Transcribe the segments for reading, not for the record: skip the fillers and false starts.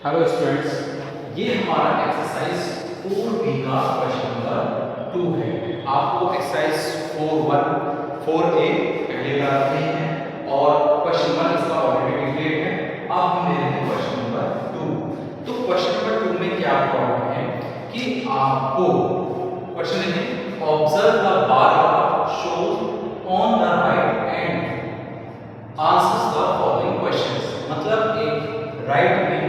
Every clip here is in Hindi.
हेलो स्टूडेंट्स, ये हमारा एक्सरसाइज 4B का क्वेश्चन नंबर 2 है। आपको एक्सरसाइज 4-1 4A पहले करा रहे हैं और क्वेश्चन 1 इसका ऑलरेडी डिक्लेयर्ड है। अब हम ले रहे हैं क्वेश्चन नंबर 2। तो क्वेश्चन नंबर 2 में क्या प्रॉब्लम है कि आपको क्वेश्चन है observe the bar graph shows on the right and answers the following questions. मतलब एक राइट में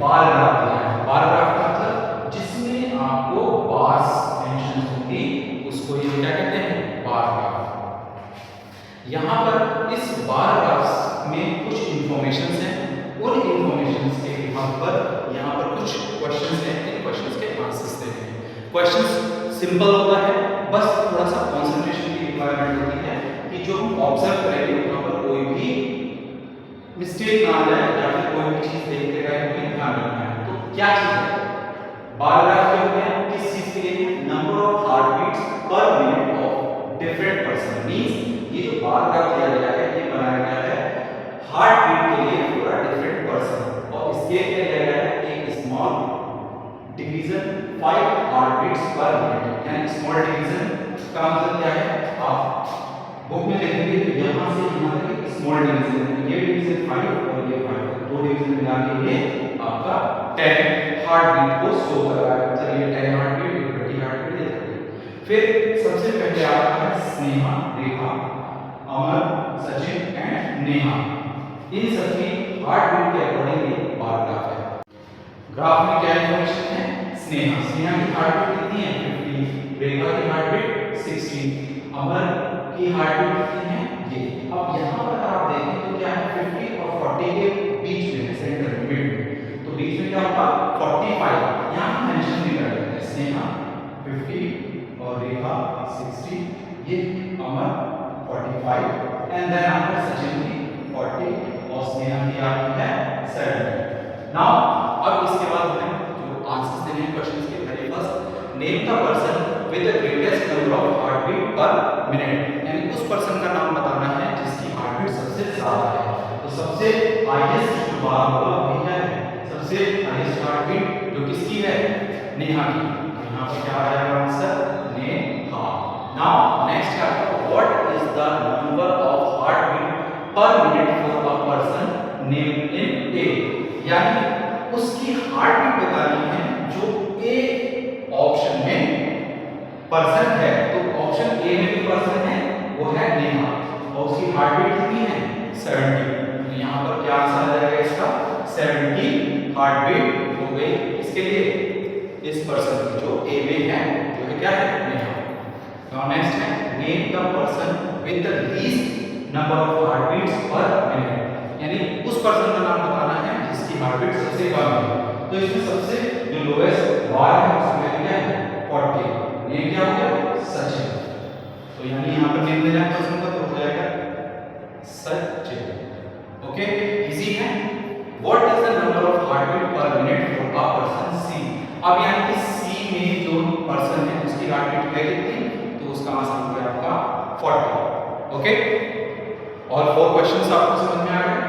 बार ग्राफ दिया है। बार ग्राफ का मतलब जिसमें आपको बार्स मेंशन होंगी उसको ये क्या कहते हैं, बार ग्राफ। यहाँ पर इस बार ग्राफ में कुछ इंफॉर्मेशंस हैं, उन इंफॉर्मेशंस के बिहाफ पर यहाँ पर कुछ क्वेश्चंस हैं, इन क्वेश्चंस के आंसर्स देने हैं। क्वेश्चंस सिंपल होता है, बस थोड़ा सा कंसंट्रेशन की रिक्वायरमेंट होती है कि जो हम ऑब्जर्व करेंगे वहाँ पर कोई भी मिस्टेक ना आ जाए या फिर कोई भी चीज देखते रहे हमें ध्यान रखना है। तो क्या चीज है बार ग्राफ क्या होते हैं, किस चीज के लिए, number of heart beats per minute of different person. Means ये जो बार ग्राफ दिया गया है ये बनाया गया है हार्ट बीट के लिए पूरा डिफरेंट पर्सन, और इसके क्या दिया गया है एक small division 5 heart beats per minute. यानी स्मॉल डिवीजन का मतलब क्या है, आप बुक में देखेंगे तो यहाँ से यहाँ तक स्मॉल डिवीजन, ये डिवीजन 5 और ये 5, दो डिवीजन मिला के ये आपका 10 हार्ट बीट को शो कर रहा है। मतलब ये 10 हार्ट बीट, 20 हार्ट बीट देख रहे हैं। फिर सबसे पहले आता है स्नेहा, रेखा, अमर, सचिन एंड नेहा। इन सबकी हार्ट बीट के अकॉर्डिंग ये बार ग्राफ है। ग्राफ में क्या इंफॉर्मेशन है, स्नेहा की हार्ट बीट कितनी है 50, रेखा की हार्ट बीट 60, अमर की हार्ट बीट कितनी है ये। अब यहाँ पर आप देखें तो क्या है 50 और 40 के बीच में है, सेंटर में मिड में, तो बीच में क्या होगा 45। यहाँ मेंशन भी कर देते हैं स्नेहा 50 और रेखा 60, ये अमर 45 एंड देन आफ्टर सचिन की 40 और स्नेहा की आपकी है 70। नाउ अब इसके बाद हमें जो आंसर्स देने हैं क्वेश्चंस के, very first name the person with the greatest number of heart beat per minute. यानी उस पर्सन का नाम बताना है जिसकी हार्ट बीट सबसे ज्यादा है। तो सबसे हाईएस्ट जो बार होगा वही क्या है, सबसे हाईएस्ट हार्ट बीट जो किसकी है, नेहा की। तो यहाँ पे क्या आ जाएगा आंसर, नेहा। नाउ नेक्स्ट क्या है, what is the number of heart beat per minute for a person named in A. यानी उसकी हार्ट बीट बतानी है जो ए ऑप्शन में पर्सन है। तो ऑप्शन ए में भी पर्सन है, वो है नेहा, और उसकी हार्ट बीट कितनी है 70। तो यहाँ पर क्या आंसर आ जाएगा इसका, 70 हार्ट बीट हो गई इसके लिए, इस पर्सन की जो ए में है, जो है क्या है नेहा। नाउ नेक्स्ट है name the person with the least number of heart beats per minute. यानी उस पर्सन का नाम बताना है जिसकी हार्ट बीट सबसे कम है। तो इसमें सबसे जो लोएस्ट बार है उसमें क्या है 40। नेम क्या हो गया, सचिन। तो यानी यहाँ पर नेम देना है पर्सन का, तो हो जाएगा सचिन। ओके, इजी है। What is the number of heart beat per minute for a person C. अब यानी कि सी में जो पर्सन है उसकी हार्ट बीट है कितनी, तो उसका आंसर हो गया आपका 40। ओके, और 4 क्वेश्चंस आपको समझ में आ गए।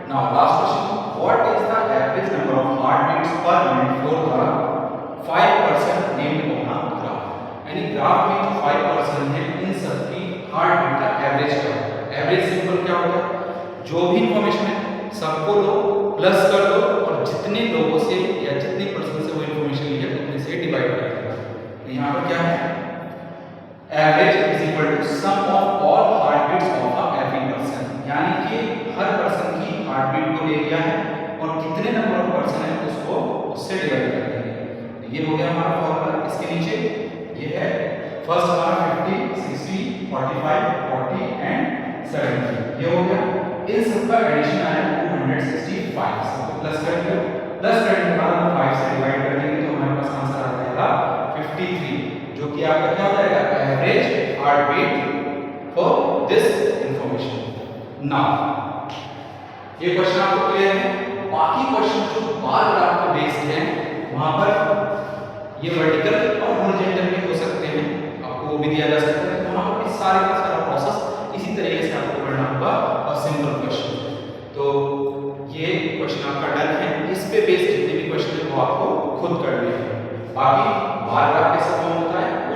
Now last question, what is the average number of heart beats per minute for the 5% named on a graph. यानी ग्राफ में जो 5% है इन सबकी हार्ट बीट का एवरेज क्या होगा। एवरेज सिंपल क्या होगा, जो भी इंफॉर्मेशन है सबको लो प्लस कर दो और जितने लोगों से या जितने पर्सन से वो इंफॉर्मेशन ली है उतने से डिवाइड कर दो। तो यहाँ पर क्या है, average is equal to sum of all heart beats of a every person. यानी कि हर पर्सन की हार्ट बीट को ले लिया है और कितने नंबर ऑफ पर्सन है उसको उससे डिवाइड कर देंगे। ये हो गया हमारा फॉर्मूला। इसके नीचे ये है फर्स्ट हमारा 50, 60, 45, 40 एंड 70। ये हो गया, इन सबका एडिशन आया 265। सबको प्लस करेंगे, प्लस करने के बाद हम 5 से डिवाइड कर देंगे तो हमारे पास आंसर आ जाएगा 53, जो कि आपका क्या हो जाएगा average heart beat for this information. Now ये क्वेश्चन आपको क्लियर है। बाकी क्वेश्चन जो बार ग्राफ पर बेस्ड है वहां पर ये वर्टिकल और हॉरिजॉन्टल भी हो सकते हैं, आपको वो भी दिया जा सकता है। तो वहां पर सारे का सारा प्रोसेस इसी तरीके से आपको पढ़ना होगा और सिंपल क्वेश्चन। तो ये क्वेश्चन आपका डन है। इस पे बेस्ड जितने भी क्वेश्चन वो आपको खुद करने हैं। बाकी बार ग्राफ कैसे फॉर्म होता है